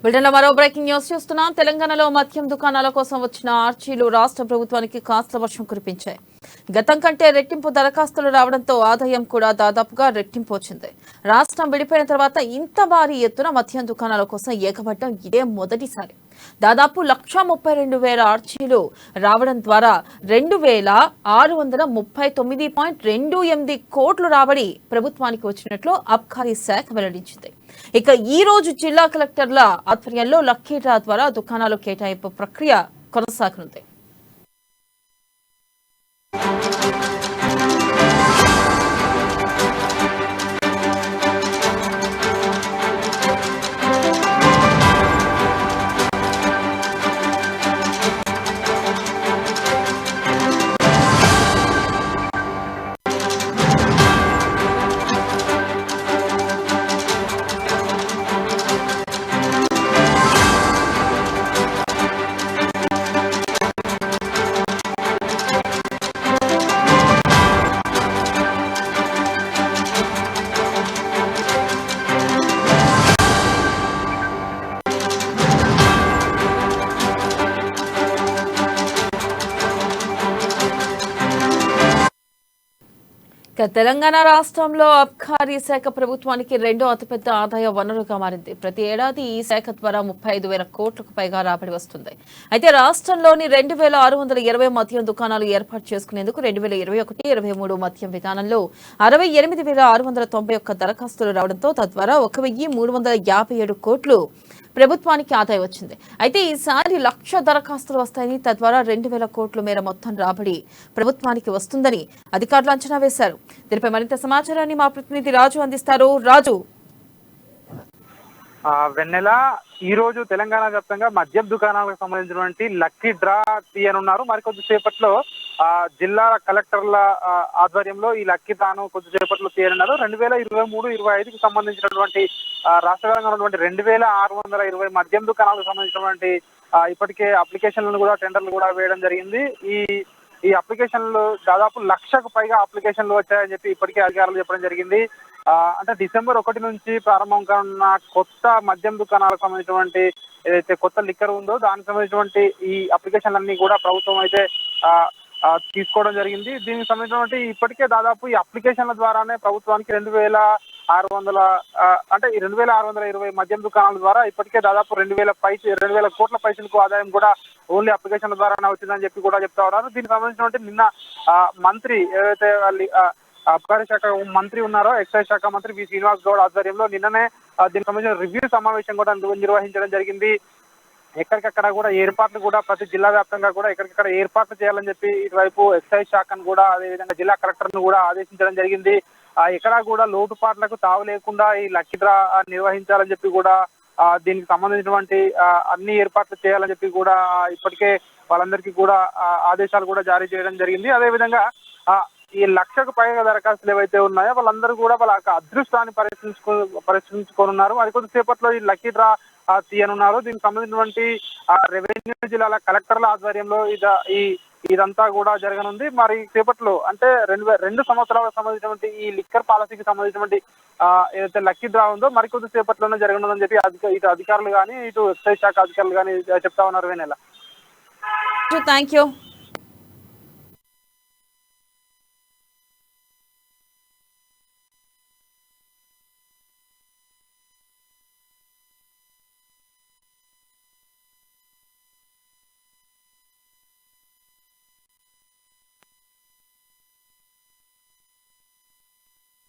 బ్రిటన్లో మరో breaking news చూస్తున్నాం. తెలంగాణలో మద్యం దుకాణాల కోసం వచ్చిన ఆర్చీలు రాష్ట్ర ప్రభుత్వానికి కాస్త వర్షం కురిపించాయి. గతం కంటే రెట్టింపు దరఖాస్తులు రావడంతో ఆదాయం కూడా దాదాపుగా రెట్టింపు వచ్చింది. రాష్ట్రం విడిపోయిన తర్వాత ఇంత భారీ ఎత్తున మద్యం దుకాణాల కోసం ఏకపడడం ఇదే మొదటిసారి. దాదాపు 1,32,000 ఆర్చీలు రావడం ద్వారా 2,639.28 కోట్లు రాబడి ప్రభుత్వానికి వచ్చినట్లు అబ్కారీ శాఖ వెల్లడించింది. ఇక ఈ రోజు జిల్లా కలెక్టర్ల ఆధ్వర్యంలో లక్కీ డ్రా ద్వారా దుకాణాలు కేటాయింపు ప్రక్రియ కొనసాగనుంది. తెలంగాణ రాష్ట్రంలో అబ్కారీ శాఖ ప్రభుత్వానికి రెండో అతిపెద్ద ఆదాయ వనరుగా మారింది. ప్రతి ఏడాది ఈ శాఖ ద్వారా 35,000 కోట్లకు పైగా రాబడి వస్తుంది. అయితే రాష్ట్రంలోని 2,620 మద్యం దుకాణాలు ఏర్పాటు చేసుకునేందుకు 2021-23 మద్యం విధానంలో 68,691 దరఖాస్తులు రావడంతో తద్వారా 1,357 కోట్లు ప్రభుత్వానికి ఆదాయం వచ్చింది. అయితే ఈసారి 1,00,000 దరఖాస్తులు వస్తాయని, తద్వారా 2,000 కోట్ల మేర మొత్తం రాబడి ప్రభుత్వానికి వస్తుందని అధికారులు అంచనా వేశారు. దీనిపై మరింత సమాచారాన్ని మా ప్రతినిధి రాజు అందిస్తారు. రాజు. వెన్నెల ఈ రోజు తెలంగాణ వ్యాప్తంగా మద్యం దుకాణాలకు సంబంధించినటువంటి లక్కీ డ్రా తీయనున్నారు. మరికొద్దిసేపట్లో జిల్లా కలెక్టర్ల ఆధ్వర్యంలో ఈ లక్కీ డ్రాను కొద్దిసేపట్లో తీయనున్నారు. 2023-25కి సంబంధించినటువంటి రాష్ట్ర వ్యాప్తంగా ఉన్నటువంటి 2,620 మద్యం దుకాణాలకు సంబంధించినటువంటి ఇప్పటికే అప్లికేషన్లను కూడా టెండర్లు కూడా వేయడం జరిగింది. ఈ అప్లికేషన్లు దాదాపు 1,00,000కు పైగా అప్లికేషన్లు వచ్చాయని చెప్పి ఇప్పటికే అధికారులు చెప్పడం జరిగింది. అంటే డిసెంబర్ 1 నుంచి ప్రారంభం కానున్న కొత్త మద్యం దుకాణాలకు సంబంధించినటువంటి ఏదైతే కొత్త లిక్కర్ ఉందో దానికి సంబంధించినటువంటి ఈ అప్లికేషన్లన్నీ కూడా ప్రభుత్వం అయితే తీసుకోవడం జరిగింది. దీనికి సంబంధించినటువంటి ఇప్పటికే దాదాపు ఈ అప్లికేషన్ల ద్వారానే ప్రభుత్వానికి 2,600 అంటే 2,620 మద్యం దుకాణాల ద్వారా ఇప్పటికే దాదాపు 2,000 కోట్ల పైసలకు ఆదాయం కూడా ఓన్లీ అప్లికేషన్ల ద్వారానే వచ్చిందని చెప్పి కూడా చెప్తా ఉన్నారు. దీనికి సంబంధించినటువంటి నిన్న మంత్రి ఏదైతే అబ్కారీ శాఖ మంత్రి ఉన్నారో, ఎక్సైజ్ శాఖ మంత్రి వి శ్రీనివాస్ గౌడ్ ఆధ్వర్యంలో నిన్ననే దీనికి సంబంధించిన రివ్యూ సమావేశం కూడా నిర్వహించడం జరిగింది. ఎక్కడికక్కడ కూడా ఏర్పాట్లు కూడా ప్రతి జిల్లా వ్యాప్తంగా కూడా ఎక్కడికక్కడ ఏర్పాట్లు చేయాలని చెప్పి ఇటువైపు ఎక్సైజ్ శాఖను కూడా అదేవిధంగా జిల్లా కలెక్టర్ను కూడా ఆదేశించడం జరిగింది. ఎక్కడా కూడా లోటుపాట్లకు తావు లేకుండా ఈ లక్కీ డ్రా నిర్వహించాలని చెప్పి కూడా దీనికి సంబంధించినటువంటి అన్ని ఏర్పాట్లు చేయాలని చెప్పి కూడా ఇప్పటికే వాళ్ళందరికీ కూడా ఆదేశాలు కూడా జారీ చేయడం జరిగింది. అదేవిధంగా ఈ 1,00,000కు పైగా దరఖాస్తులు ఏవైతే ఉన్నాయో వాళ్ళందరూ కూడా వాళ్ళ అదృష్టాన్ని పరీక్షించుకోనున్నారు. మరి కొద్దిసేపట్లో ఈ లక్కీ డ్రా తీయనున్నారు. దీనికి సంబంధించినటువంటి రెవెన్యూ జిల్లాల కలెక్టర్ల ఆధ్వర్యంలో ఇదంతా కూడా జరగనుంది. మరి సేపట్లో అంటే 2 సంవత్సరాలకు సంబంధించినటువంటి ఈ లిక్కర్ పాలసీకి సంబంధించినటువంటి ఏదైతే లక్కీ డ్రా ఉందో మరికొద్ది సేపట్లోనే జరగనుందని చెప్పి ఇటు అధికారులు కానీ ఇటు ఎక్సైజ్ శాఖ అధికారులు కానీ చెప్తా ఉన్నారు. వెన్నెల. Thank you.